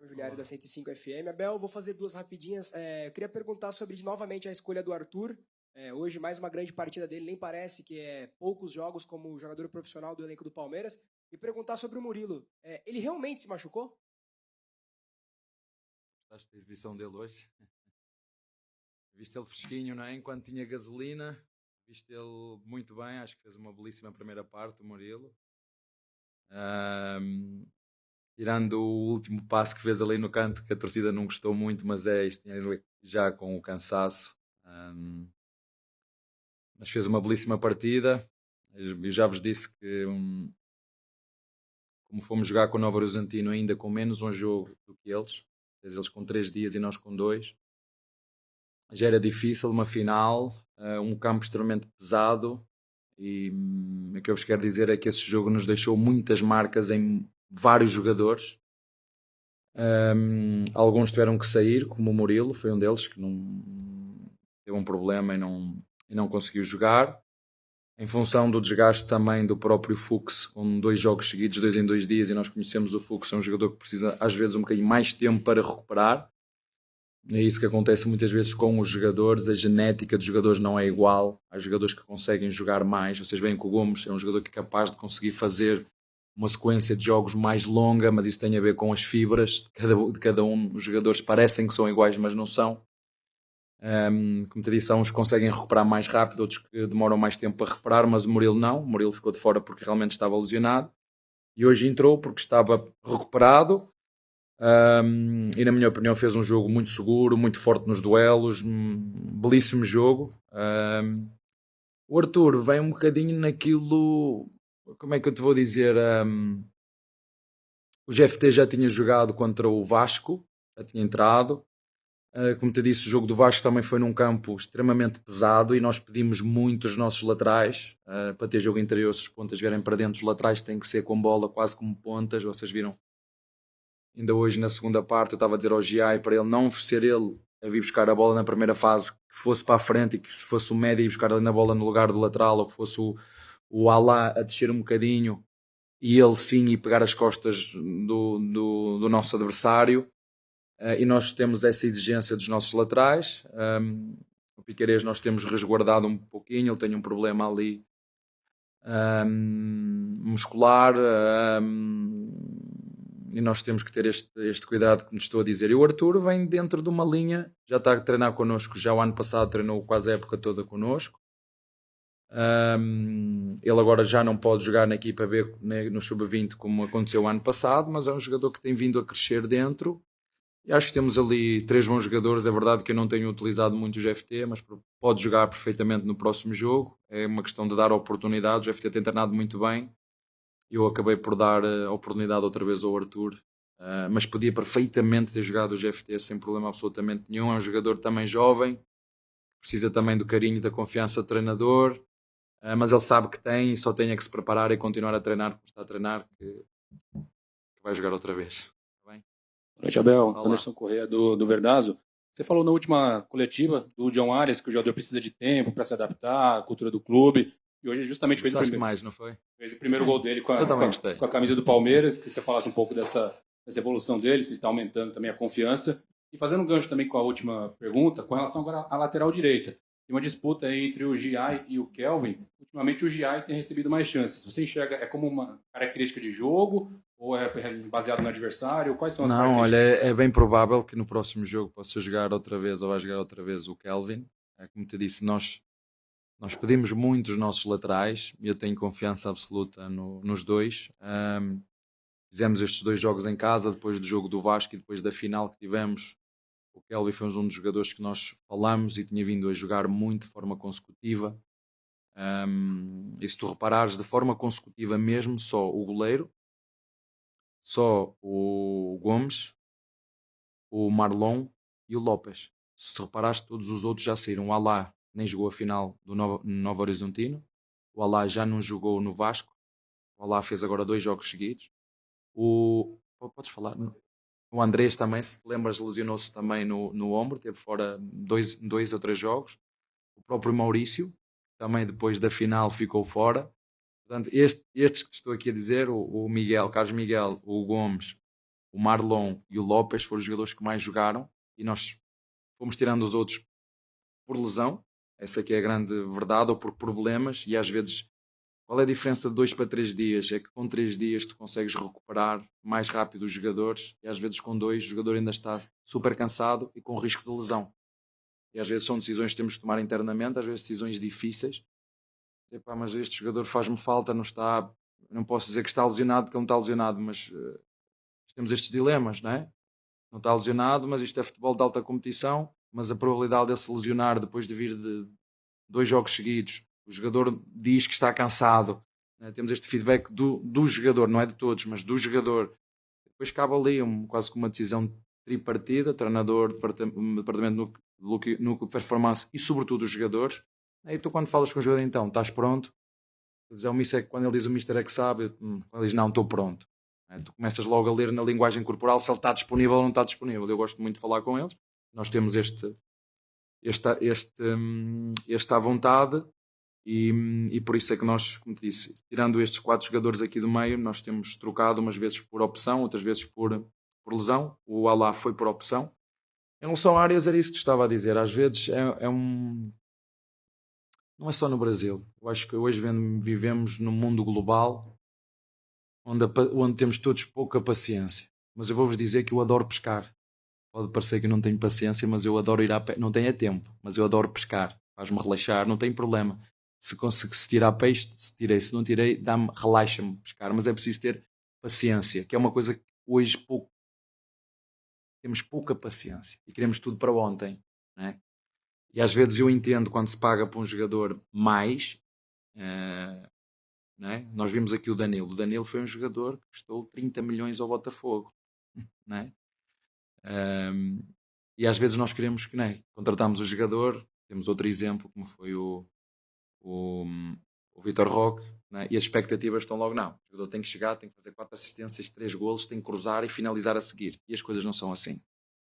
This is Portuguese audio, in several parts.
Juliário da 105 FM. Abel, vou fazer duas rapidinhas. Eu queria perguntar sobre novamente a escolha do Arthur. Hoje, mais uma grande partida dele, nem parece que é poucos jogos como jogador profissional do elenco do Palmeiras. E perguntar sobre o Murilo. Ele realmente se machucou? Gostaste da exibição dele hoje? Viste ele fresquinho, não é? Enquanto tinha gasolina. Viste ele muito bem. Acho que fez uma belíssima primeira parte, o Murilo. Tirando o último passo que fez ali no canto, que a torcida não gostou muito, mas isso tinha a ver já com o cansaço. Mas fez uma belíssima partida. Eu já vos disse que, como fomos jogar com o Novo Horizontino ainda com menos um jogo do que eles com 3 dias e nós com 2, já era difícil, uma final, um campo extremamente pesado, e o que eu vos quero dizer é que esse jogo nos deixou muitas marcas em vários jogadores. Alguns tiveram que sair, como o Murilo, foi um deles que não teve um problema e não conseguiu jogar. Em função do desgaste também do próprio Fux, com 2 jogos seguidos, 2 em 2 dias, e nós conhecemos o Fux, é um jogador que precisa às vezes um bocadinho mais tempo para recuperar. É isso que acontece muitas vezes com os jogadores, a genética dos jogadores não é igual. Há jogadores que conseguem jogar mais. Vocês veem que o Gomes é um jogador que é capaz de conseguir fazer uma sequência de jogos mais longa, mas isso tem a ver com as fibras de cada um. Os jogadores parecem que são iguais, mas não são. Como te disse, uns conseguem recuperar mais rápido, outros que demoram mais tempo para recuperar, mas o Murilo não. O Murilo ficou de fora porque realmente estava lesionado. E hoje entrou porque estava recuperado. E na minha opinião fez um jogo muito seguro, muito forte nos duelos, belíssimo jogo. O Arthur vem um bocadinho naquilo, como é que eu te vou dizer, o GFT já tinha jogado contra o Vasco, já tinha entrado. Como te disse, o jogo do Vasco também foi num campo extremamente pesado e nós pedimos muito os nossos laterais para ter jogo interior. Se os pontas vierem para dentro, os laterais têm que ser com bola, quase como pontas. Vocês viram ainda hoje na segunda parte, eu estava a dizer ao GI para ele não ser ele a vir buscar a bola na primeira fase, que fosse para a frente e que se fosse o médio ir buscar ali na bola no lugar do lateral, ou que fosse o Alá a descer um bocadinho e ele sim ir pegar as costas do nosso adversário. E nós temos essa exigência dos nossos laterais. O Piquerez nós temos resguardado um pouquinho, ele tem um problema ali muscular, e nós temos que ter este cuidado que nos estou a dizer. E o Arthur vem dentro de uma linha, já está a treinar connosco, já o ano passado treinou quase a época toda connosco. Ele agora já não pode jogar na equipa B, no Sub-20, como aconteceu o ano passado, mas é um jogador que tem vindo a crescer dentro. E acho que temos ali 3 bons jogadores. É verdade que eu não tenho utilizado muito o GFT, mas pode jogar perfeitamente no próximo jogo. É uma questão de dar oportunidade. O GFT tem treinado muito bem. Eu acabei por dar a oportunidade outra vez ao Arthur, mas podia perfeitamente ter jogado o GFT sem problema absolutamente nenhum. É um jogador também jovem, precisa também do carinho e da confiança do treinador, mas ele sabe que tem e só tem que se preparar e continuar a treinar como está a treinar, que vai jogar outra vez. Tá bem? Boa noite, Abel. Anderson Corrêa do Verdazo. Você falou na última coletiva do John Arias que o jogador precisa de tempo para se adaptar à cultura do clube. E hoje justamente fez o primeiro gol dele com a camisa do Palmeiras. Que você falasse um pouco dessa evolução dele, se está aumentando também a confiança. E fazendo um gancho também com a última pergunta, com relação agora à lateral direita. Tem uma disputa entre o Giai e o Kelvin. Ultimamente o Giai tem recebido mais chances. Você enxerga, é como uma característica de jogo ou é baseado no adversário? Quais são as características? Olha, é bem provável que no próximo jogo possa jogar outra vez ou vai jogar outra vez o Kelvin. Como te disse, nós pedimos muito os nossos laterais e eu tenho confiança absoluta nos dois. Fizemos estes 2 jogos em casa, depois do jogo do Vasco e depois da final que tivemos. O Kelvin foi um dos jogadores que nós falamos e tinha vindo a jogar muito de forma consecutiva. E se tu reparares, de forma consecutiva mesmo, só o goleiro, só o Gomes, o Marlon e o Lopes. Se reparares, todos os outros já saíram. O Alá nem jogou a final do Novo Horizontino. O Alá já não jogou no Vasco. O Alá fez agora 2 jogos seguidos. Podes falar? O Andrés também, se te lembras, lesionou-se também no ombro. Teve fora 2 ou 3 jogos. O próprio Maurício, também depois da final, ficou fora. Portanto, estes que estou aqui a dizer, o Miguel, Carlos Miguel, o Gomes, o Marlon e o Lopes foram os jogadores que mais jogaram e nós fomos tirando os outros por lesão, essa aqui é a grande verdade, ou por problemas, e às vezes qual é a diferença de 2 para 3 dias? É que com 3 dias tu consegues recuperar mais rápido os jogadores e às vezes com 2 o jogador ainda está super cansado e com risco de lesão. E às vezes são decisões que temos que tomar internamente, às vezes decisões difíceis. Epá, mas este jogador faz-me falta, não está... Não posso dizer que está lesionado porque ele não está lesionado, mas temos estes dilemas, não é? Não está lesionado, mas isto é futebol de alta competição, mas a probabilidade de ele se lesionar depois de vir de 2 jogos seguidos, o jogador diz que está cansado, né? Temos este feedback do jogador, não é de todos, mas do jogador. Depois cabe ali quase que uma decisão tripartida, treinador, departamento de núcleo de performance e sobretudo os jogadores. E tu quando falas com o jogador, então, estás pronto? Quando ele diz o Mister é que sabe, quando ele diz não, estou pronto. Tu começas logo a ler na linguagem corporal se ele está disponível ou não está disponível. Eu gosto muito de falar com eles. Nós temos esta vontade e por isso é que nós, como te disse, tirando estes 4 jogadores aqui do meio, nós temos trocado umas vezes por opção, outras vezes por lesão. O Alá foi por opção. Em relação a áreas, era isso que te estava a dizer. Às vezes não é só no Brasil. Eu acho que hoje vivemos num mundo global onde temos todos pouca paciência. Mas eu vou-vos dizer que eu adoro pescar. Pode parecer que eu não tenho paciência, mas eu adoro ir à pesca. Não tenho tempo, mas eu adoro pescar. Faz-me relaxar, não tem problema. Se tirar peixe, se tirei. Se não tirei, relaxa-me pescar. Mas é preciso ter paciência, que é uma coisa que hoje temos pouca paciência. E queremos tudo para ontem, não é? E às vezes eu entendo quando se paga para um jogador mais... não é? Nós vimos aqui o Danilo. O Danilo foi um jogador que custou 30 milhões ao Botafogo. Não é? E às vezes nós queremos que contratamos o jogador. Temos outro exemplo, como foi o Vitor Roque, e as expectativas estão logo, não. O jogador tem que chegar, tem que fazer 4 assistências, 3 golos, tem que cruzar e finalizar a seguir. E as coisas não são assim.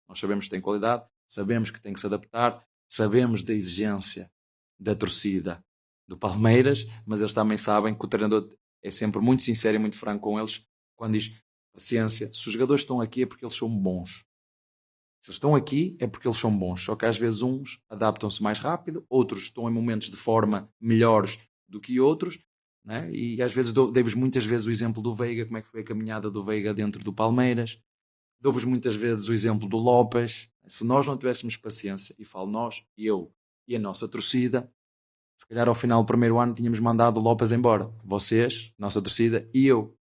Nós sabemos que tem qualidade, sabemos que tem que se adaptar, sabemos da exigência da torcida do Palmeiras, mas eles também sabem que o treinador é sempre muito sincero e muito franco com eles quando diz paciência, se os jogadores estão aqui é porque eles são bons. Se eles estão aqui é porque eles são bons, só que às vezes uns adaptam-se mais rápido, outros estão em momentos de forma melhores do que outros, né? E às vezes dei-vos muitas vezes o exemplo do Veiga, como é que foi a caminhada do Veiga dentro do Palmeiras, dou-vos muitas vezes o exemplo do Lopes. Se nós não tivéssemos paciência, e falo nós, eu e a nossa torcida, se calhar ao final do primeiro ano tínhamos mandado o Lopes embora. Vocês, nossa torcida e eu.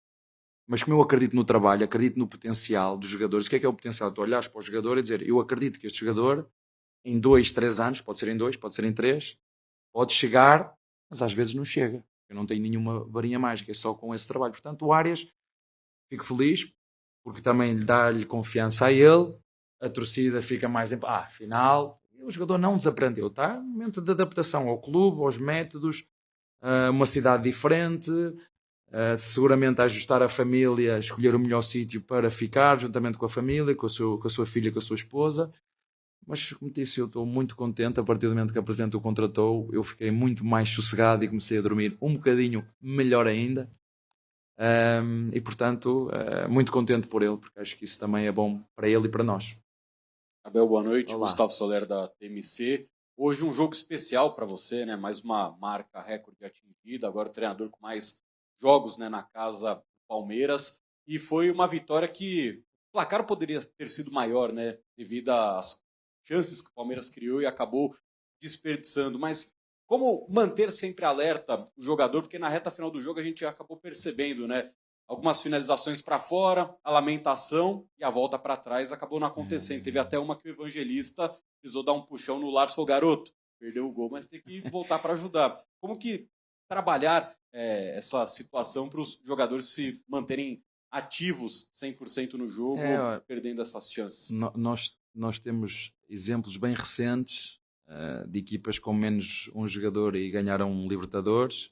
Mas como eu acredito no trabalho, acredito no potencial dos jogadores, o que é o potencial? Tu olhares para o jogador e dizer, eu acredito que este jogador, em 2, 3 anos, pode ser em 2, pode ser em 3, pode chegar, mas às vezes não chega. Eu não tenho nenhuma varinha mágica, é só com esse trabalho. Portanto, o Arias, fico feliz, porque também dá-lhe confiança a ele, a torcida fica mais em... afinal, o jogador não desaprendeu, tá? Momento de adaptação ao clube, aos métodos, uma cidade diferente, seguramente a ajustar a família, escolher o melhor sítio para ficar, juntamente com a família, com a sua filha, com a sua esposa. Mas, como disse, eu estou muito contente. A partir do momento que a Presidente o contratou, eu fiquei muito mais sossegado e comecei a dormir um bocadinho melhor ainda. E, portanto, muito contente por ele, porque acho que isso também é bom para ele e para nós. Abel, boa noite. Olá. Gustavo Soler, da TMC. Hoje um jogo especial para você, né? Mais uma marca recorde atingida. Agora o treinador com mais jogos, né, na casa do Palmeiras. E foi uma vitória que o placar poderia ter sido maior, né? Devido às chances que o Palmeiras criou e acabou desperdiçando. Mas como manter sempre alerta o jogador? Porque na reta final do jogo a gente acabou percebendo, né? Algumas finalizações para fora, a lamentação e a volta para trás acabou não acontecendo. Teve até uma que o Evangelista precisou dar um puxão no Lars, falou, garoto, perdeu o gol, mas tem que voltar para ajudar. Como que trabalhar essa situação para os jogadores se manterem ativos 100% no jogo, perdendo essas chances? Nós temos exemplos bem recentes de equipas com menos um jogador e ganharam Libertadores.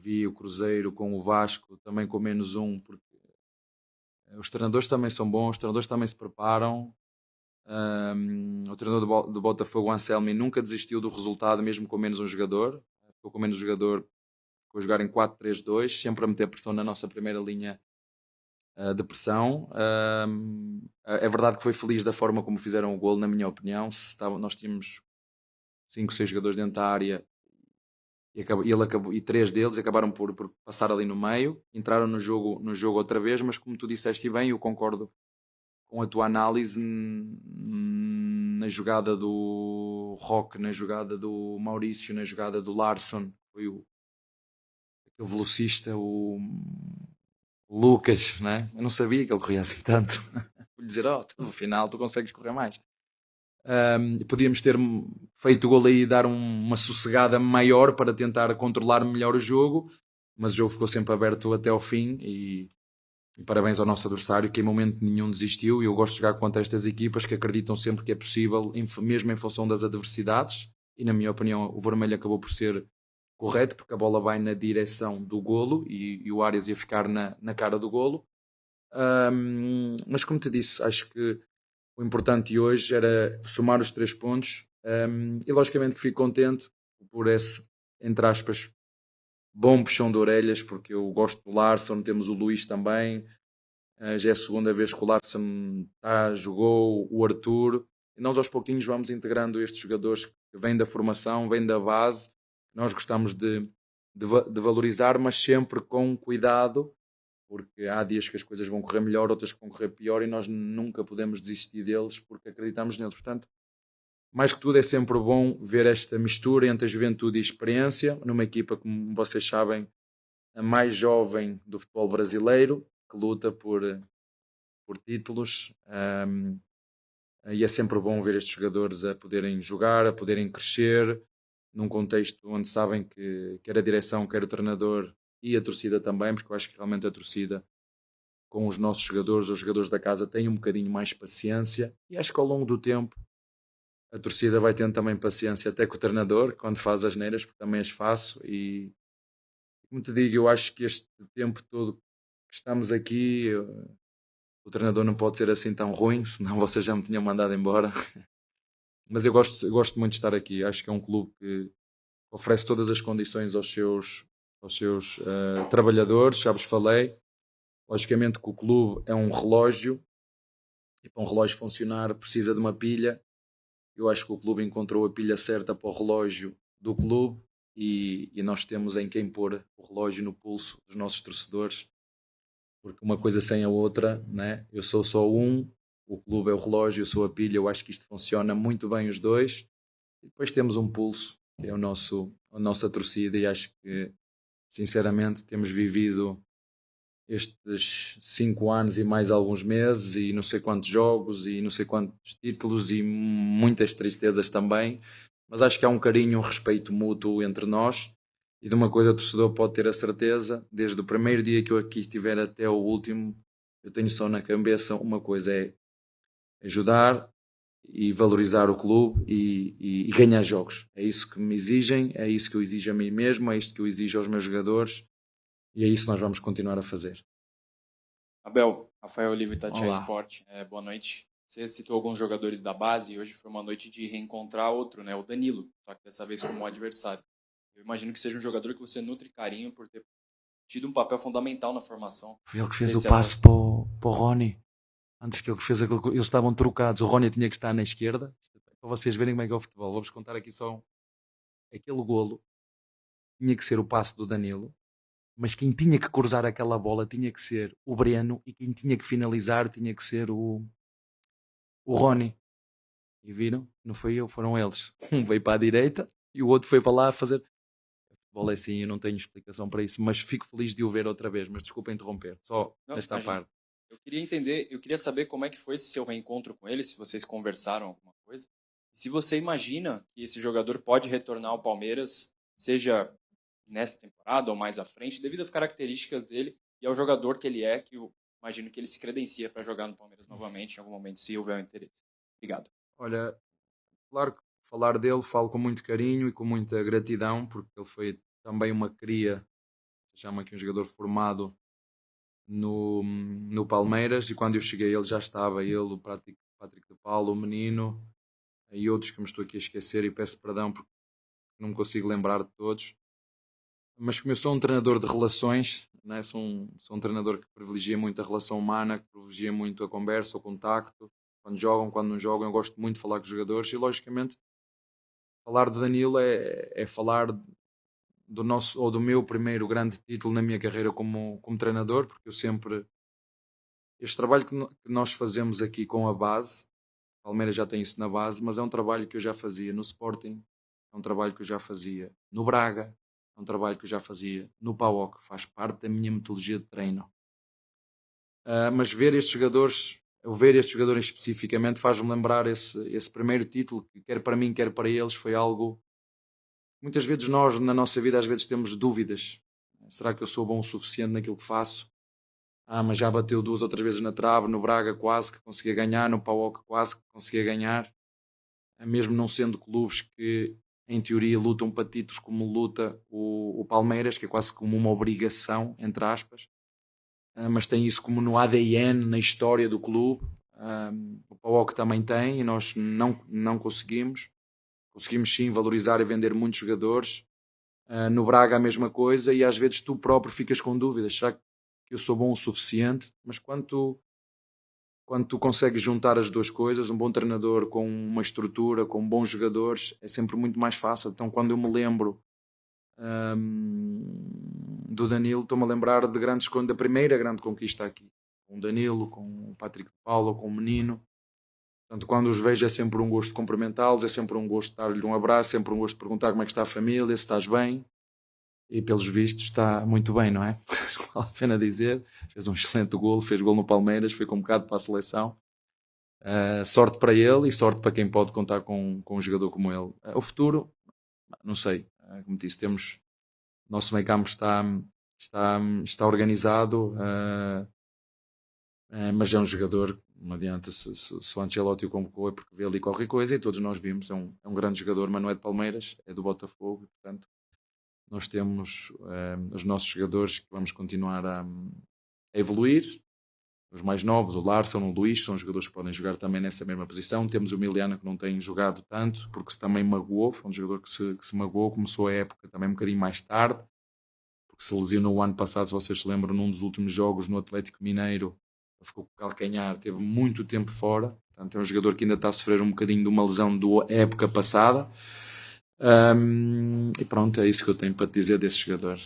Vi o Cruzeiro com o Vasco também com menos um, porque os treinadores também são bons, os treinadores também se preparam. O treinador do Botafogo, Anselmi, nunca desistiu do resultado mesmo com menos um jogador. Ficou com menos um jogador, ficou a jogar em 4-3-2, sempre a meter pressão na nossa primeira linha de pressão. É verdade que foi feliz da forma como fizeram o golo, na minha opinião. Nós tínhamos 5, 6 jogadores dentro da área e 3 deles acabaram por passar ali no meio, entraram no jogo outra vez, mas como tu disseste bem, eu concordo com a tua análise na jogada do Roque, na jogada do Maurício, na jogada do Larsson, foi aquele velocista, o Lucas, né? Eu não sabia que ele corria assim tanto. Vou dizer, no final tu consegues correr mais. Podíamos ter feito o gol aí e dar uma sossegada maior para tentar controlar melhor o jogo, mas o jogo ficou sempre aberto até ao fim e parabéns ao nosso adversário, que em momento nenhum desistiu, e eu gosto de jogar contra estas equipas que acreditam sempre que é possível, mesmo em função das adversidades, e na minha opinião o vermelho acabou por ser correto, porque a bola vai na direção do golo e o Arias ia ficar na cara do golo. Mas como te disse, acho que o importante hoje era somar os 3 pontos, e logicamente que fico contente por esse, entre aspas, bom puxão de orelhas, porque eu gosto do Larsson, temos o Luís também, já é a segunda vez que o Larsson jogou, o Arthur, e nós aos pouquinhos vamos integrando estes jogadores que vêm da formação, vêm da base, nós gostamos de valorizar, mas sempre com cuidado, porque há dias que as coisas vão correr melhor, outras que vão correr pior, e nós nunca podemos desistir deles porque acreditamos neles. Portanto, mais que tudo, é sempre bom ver esta mistura entre a juventude e a experiência numa equipa, como vocês sabem, a mais jovem do futebol brasileiro, que luta por títulos, e é sempre bom ver estes jogadores a poderem jogar, a poderem crescer, num contexto onde sabem que quer a direção, quer o treinador e a torcida também, porque eu acho que realmente a torcida com os nossos jogadores, os jogadores da casa, têm um bocadinho mais paciência, e acho que ao longo do tempo a torcida vai tendo também paciência até com o treinador, quando faz as neiras, porque também as faço, e como te digo, eu acho que este tempo todo que estamos aqui, o treinador não pode ser assim tão ruim, senão vocês já me tinham mandado embora. Mas eu gosto muito de estar aqui, acho que é um clube que oferece todas as condições aos seus trabalhadores, já vos falei. Logicamente que o clube é um relógio, e para um relógio funcionar precisa de uma pilha. Eu acho que o clube encontrou a pilha certa para o relógio do clube, e nós temos em quem pôr o relógio no pulso dos nossos torcedores, porque uma coisa sem a outra, né? Eu sou só um, o clube é o relógio, eu sou a pilha. Eu acho que isto funciona muito bem os dois, e depois temos um pulso, que é a nossa torcida, e acho que sinceramente temos vivido estes 5 anos e mais alguns meses, e não sei quantos jogos e não sei quantos títulos e muitas tristezas também, mas acho que há um carinho, um respeito mútuo entre nós, e de uma coisa o torcedor pode ter a certeza: desde o primeiro dia que eu aqui estiver até o último, eu tenho só na cabeça uma coisa: é ajudar e valorizar o clube e ganhar jogos. É isso que me exigem, é isso que eu exijo a mim mesmo, é isto que eu exijo aos meus jogadores, e é isso que nós vamos continuar a fazer. Abel, Rafael Oliva, Itatiaia Sport, boa noite. Você citou alguns jogadores da base e hoje foi uma noite de reencontrar outro, né, o Danilo, só que dessa vez como adversário. Eu imagino que seja um jogador que você nutre carinho por ter tido um papel fundamental na formação. Foi ele que fez o passe para o Rony. Antes que ele fez aquilo, eles estavam trocados. O Rony tinha que estar na esquerda. Para vocês verem como é que é o futebol, vou-vos contar aqui só aquele golo. Tinha que ser o passe do Danilo, mas quem tinha que cruzar aquela bola tinha que ser o Breno, e quem tinha que finalizar tinha que ser o Rony. E viram? Não foi eu, foram eles. Um veio para a direita e o outro foi para lá a fazer. O futebol é assim, eu não tenho explicação para isso, mas fico feliz de o ver outra vez. Mas desculpa interromper, só nesta parte. Eu queria entender, eu queria saber como é que foi esse seu reencontro com ele, se vocês conversaram alguma coisa. E se você imagina que esse jogador pode retornar ao Palmeiras, seja nessa temporada ou mais à frente, devido às características dele e ao jogador que ele é, que eu imagino que ele se credencia para jogar no Palmeiras novamente em algum momento, se houver um interesse. Obrigado. Olha, claro que falar dele falo com muito carinho e com muita gratidão, porque ele foi também uma cria, se chama aqui um jogador formado no Palmeiras, e quando eu cheguei ele já estava, ele, o Patrick de Paulo, o menino, e outros que me estou aqui a esquecer, e peço perdão porque não me consigo lembrar de todos. Mas como eu sou um treinador de relações, né? Sou um treinador que privilegia muito a relação humana, que privilegia muito a conversa, o contacto. Quando jogam, quando não jogam, eu gosto muito de falar com os jogadores e, logicamente, falar de Danilo é falar do nosso ou do meu primeiro grande título na minha carreira como treinador, porque eu sempre este trabalho que nós fazemos aqui com a base, Palmeiras já tem isso na base, mas é um trabalho que eu já fazia no Sporting, é um trabalho que eu já fazia no Braga, é um trabalho que eu já fazia no PAOK, faz parte da minha metodologia de treino. Mas ver estes jogadores especificamente faz-me lembrar esse primeiro título que quer para mim, quer para eles, foi algo. Muitas vezes nós, na nossa vida, às vezes temos dúvidas. Será que eu sou bom o suficiente naquilo que faço? Mas já bateu 2 ou 3 vezes na trave, no Braga quase que conseguia ganhar, no PAOK quase que conseguia ganhar. Mesmo não sendo clubes que, em teoria, lutam para títulos como luta o Palmeiras, que é quase como uma obrigação, entre aspas. Mas tem isso como no ADN, na história do clube. O PAOK também tem e nós não conseguimos. Conseguimos sim valorizar e vender muitos jogadores. No Braga a mesma coisa e às vezes tu próprio ficas com dúvidas. Será que eu sou bom o suficiente? Mas quando tu consegues juntar as duas coisas, um bom treinador com uma estrutura, com bons jogadores, é sempre muito mais fácil. Então quando eu me lembro do Danilo, estou-me a lembrar da primeira grande conquista aqui. Com o Danilo, com o Patrick de Paula, com o Menino. Portanto, quando os vejo é sempre um gosto de cumprimentá-los, é sempre um gosto de dar-lhe um abraço, é sempre um gosto de perguntar como é que está a família, se estás bem. E pelos vistos está muito bem, não é? Vale a pena dizer. Fez um excelente golo, fez golo no Palmeiras, foi convocado para a seleção. Sorte para ele e sorte para quem pode contar com um jogador como ele. O futuro, não sei. Como disse, temos... O nosso meio campo está organizado, mas é um jogador, não adianta, se o Ancelotti o convocou é porque vê ali qualquer coisa e todos nós vimos, é um grande jogador, mas não é de Palmeiras, é do Botafogo, portanto nós temos os nossos jogadores que vamos continuar a evoluir, os mais novos, o Larson, o Luís, são jogadores que podem jogar também nessa mesma posição. Temos o Miliano que não tem jogado tanto, porque se também magoou, foi um jogador que se magoou, começou a época também um bocadinho mais tarde, porque se lesionou o ano passado, se vocês se lembram, num dos últimos jogos no Atlético Mineiro, ficou com o calcanhar, teve muito tempo fora, portanto é um jogador que ainda está a sofrer um bocadinho de uma lesão da época passada. E pronto, é isso que eu tenho para te dizer desse jogador.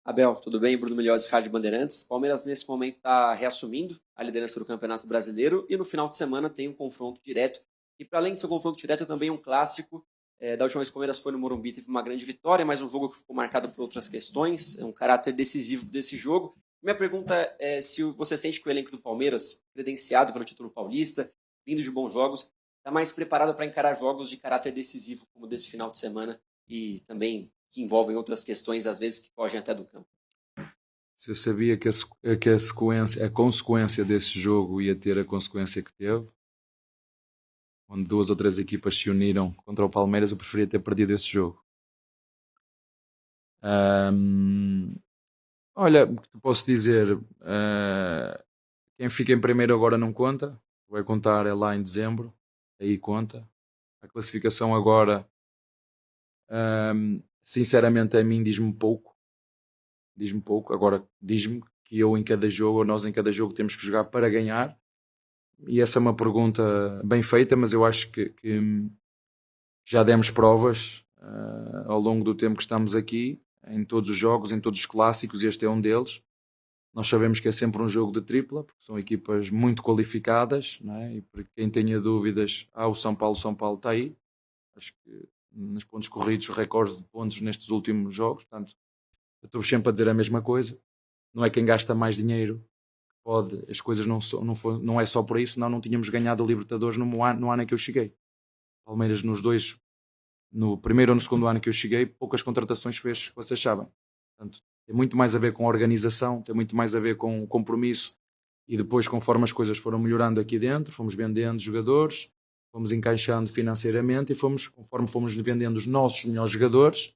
Abel, tudo bem? Bruno Milhões, Rádio Bandeirantes. Palmeiras nesse momento está reassumindo a liderança do Campeonato Brasileiro e no final de semana tem um confronto direto. E para além do seu confronto direto, também um clássico. Da última vez que o Palmeiras foi no Morumbi teve uma grande vitória, mas um jogo que ficou marcado por outras questões, um caráter decisivo desse jogo. Minha pergunta é se você sente que o elenco do Palmeiras, credenciado pelo título paulista, vindo de bons jogos, está mais preparado para encarar jogos de caráter decisivo como desse final de semana e também que envolvem outras questões, às vezes, que fogem até do campo. Se eu sabia que a consequência desse jogo ia ter a consequência que teve, onde 2 ou 3 equipas se uniram contra o Palmeiras, eu preferia ter perdido esse jogo. Olha, o que te posso dizer, quem fica em primeiro agora não conta, vai contar é lá em dezembro, aí conta. A classificação agora, sinceramente a mim diz-me pouco, agora diz-me que eu em cada jogo, ou nós em cada jogo temos que jogar para ganhar, e essa é uma pergunta bem feita, mas eu acho que já demos provas ao longo do tempo que estamos aqui, em todos os jogos, em todos os clássicos, e este é um deles. Nós sabemos que é sempre um jogo de tripla, porque são equipas muito qualificadas, não é? E para quem tenha dúvidas, o São Paulo está aí. Acho que nos pontos corridos, recorde de pontos nestes últimos jogos. Portanto, eu estou sempre a dizer a mesma coisa. Não é quem gasta mais dinheiro pode, as coisas não é só por isso, senão não tínhamos ganhado a Libertadores no ano em que eu cheguei. Palmeiras no primeiro ou no segundo ano que eu cheguei, poucas contratações fez, vocês sabem. Portanto, tem muito mais a ver com a organização, tem muito mais a ver com o compromisso, e depois, conforme as coisas foram melhorando aqui dentro, fomos vendendo jogadores, fomos encaixando financeiramente, e conforme fomos vendendo os nossos melhores jogadores,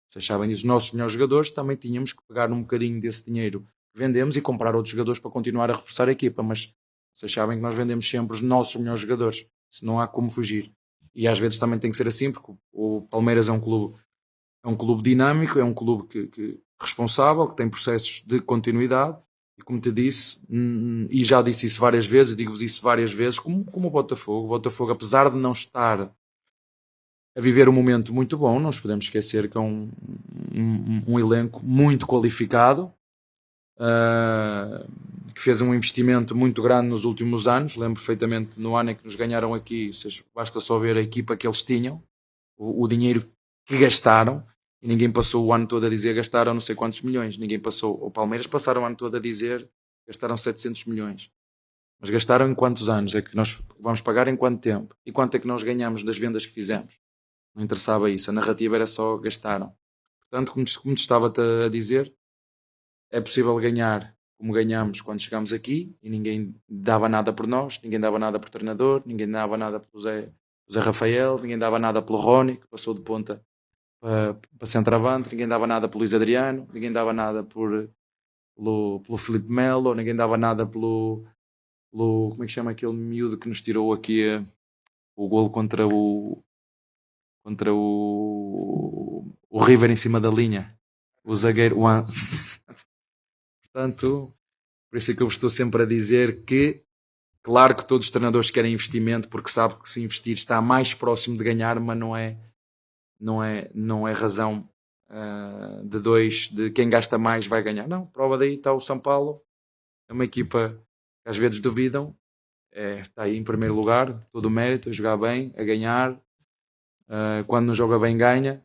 vocês sabem disso, os nossos melhores jogadores, também tínhamos que pegar um bocadinho desse dinheiro que vendemos e comprar outros jogadores para continuar a reforçar a equipa, mas vocês sabem que nós vendemos sempre os nossos melhores jogadores, se não há como fugir. E às vezes também tem que ser assim, porque o Palmeiras é um clube dinâmico, é um clube que responsável, que tem processos de continuidade, e como te disse, e já disse isso várias vezes, digo-vos isso várias vezes, como o Botafogo, apesar de não estar a viver um momento muito bom, não nos podemos esquecer que é um elenco muito qualificado, que fez um investimento muito grande nos últimos anos. Lembro perfeitamente no ano em que nos ganharam aqui, basta só ver a equipa que eles tinham, o dinheiro que gastaram, e ninguém passou o ano todo a dizer gastaram não sei quantos milhões. Ninguém passou, o Palmeiras passaram o ano todo a dizer gastaram 700 milhões. Mas gastaram em quantos anos? É que nós vamos pagar em quanto tempo? E quanto é que nós ganhamos das vendas que fizemos? Não interessava isso. A narrativa era só gastaram. Portanto, como te estava a dizer, é possível ganhar como ganhamos quando chegámos aqui, e ninguém dava nada por nós, ninguém dava nada por treinador, ninguém dava nada pelo Zé Rafael, ninguém dava nada pelo Rony, que passou de ponta para centroavante, ninguém dava nada pelo Luís Adriano, ninguém dava nada pelo Filipe Melo, ninguém dava nada pelo como é que chama aquele miúdo que nos tirou aqui o golo contra o River em cima da linha, o zagueiro. Portanto, por isso é que eu estou sempre a dizer que, claro que todos os treinadores querem investimento, porque sabe que se investir está mais próximo de ganhar, mas não é razão de quem gasta mais vai ganhar. Não, prova daí está o São Paulo, é uma equipa que às vezes duvidam, está aí em primeiro lugar, todo o mérito, a jogar bem, a ganhar, quando não joga bem ganha,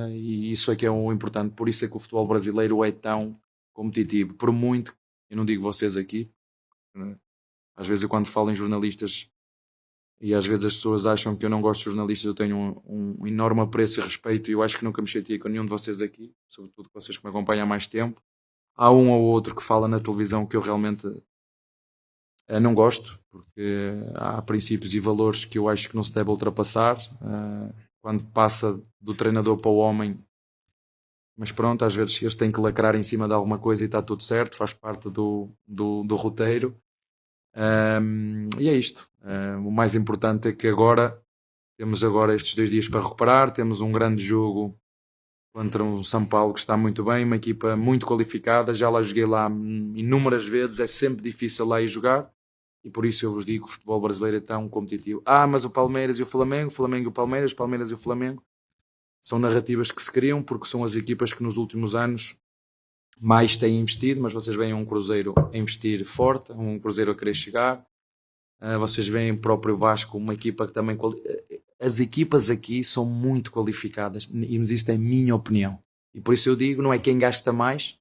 e isso é que é o importante. Por isso é que o futebol brasileiro é tão competitivo, por muito, eu não digo vocês aqui, às vezes eu quando falo em jornalistas, e às vezes as pessoas acham que eu não gosto de jornalistas, eu tenho um enorme apreço e respeito, e eu acho que nunca me chateei com nenhum de vocês aqui, sobretudo vocês que me acompanham há mais tempo. Há um ou outro que fala na televisão que eu realmente não gosto, porque há princípios e valores que eu acho que não se deve ultrapassar, quando passa do treinador para o homem. Mas pronto, às vezes eles têm que lacrar em cima de alguma coisa e está tudo certo, faz parte do roteiro. E é isto. O mais importante é que temos agora estes 2 dias para recuperar, temos um grande jogo contra um São Paulo que está muito bem, uma equipa muito qualificada, já lá joguei lá inúmeras vezes, é sempre difícil lá ir jogar, e por isso eu vos digo que o futebol brasileiro é tão competitivo. Mas o Palmeiras e o Flamengo e o Palmeiras e o Flamengo, são narrativas que se criam porque são as equipas que nos últimos anos mais têm investido, mas vocês veem um Cruzeiro a investir forte, um Cruzeiro a querer chegar, vocês veem o próprio Vasco, uma equipa que também... As equipas aqui são muito qualificadas, e isto é a minha opinião. E por isso eu digo, não é quem gasta mais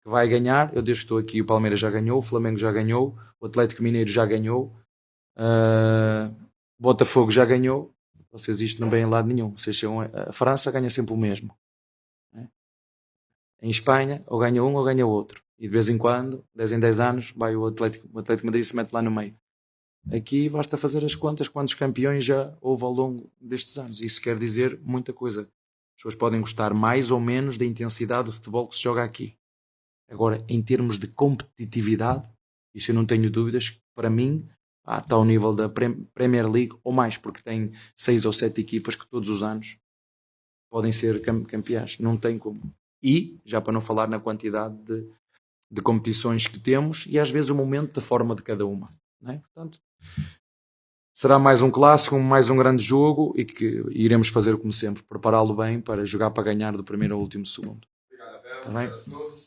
que vai ganhar. Eu desde que estou aqui, o Palmeiras já ganhou, o Flamengo já ganhou, o Atlético Mineiro já ganhou, o Botafogo já ganhou. Vocês isto não vêm em lado nenhum. Vocês chegam a França ganha sempre o mesmo. Em Espanha, ou ganha um ou ganha outro. E de vez em quando, 10 em 10 anos, vai o Atlético Madrid se mete lá no meio. Aqui basta fazer as contas quantos campeões já houve ao longo destes anos. Isso quer dizer muita coisa. As pessoas podem gostar mais ou menos da intensidade do futebol que se joga aqui. Agora, em termos de competitividade, isso eu não tenho dúvidas, para mim, está ao nível da Premier League ou mais, porque tem 6 ou 7 equipas que todos os anos podem ser campeãs. Não tem como. E, já para não falar na quantidade de competições que temos e às vezes o momento da forma de cada uma. Não é? Portanto, será mais um clássico, mais um grande jogo e que iremos fazer como sempre, prepará-lo bem para jogar para ganhar do primeiro ao último segundo. Obrigado, Abel. Tá bem?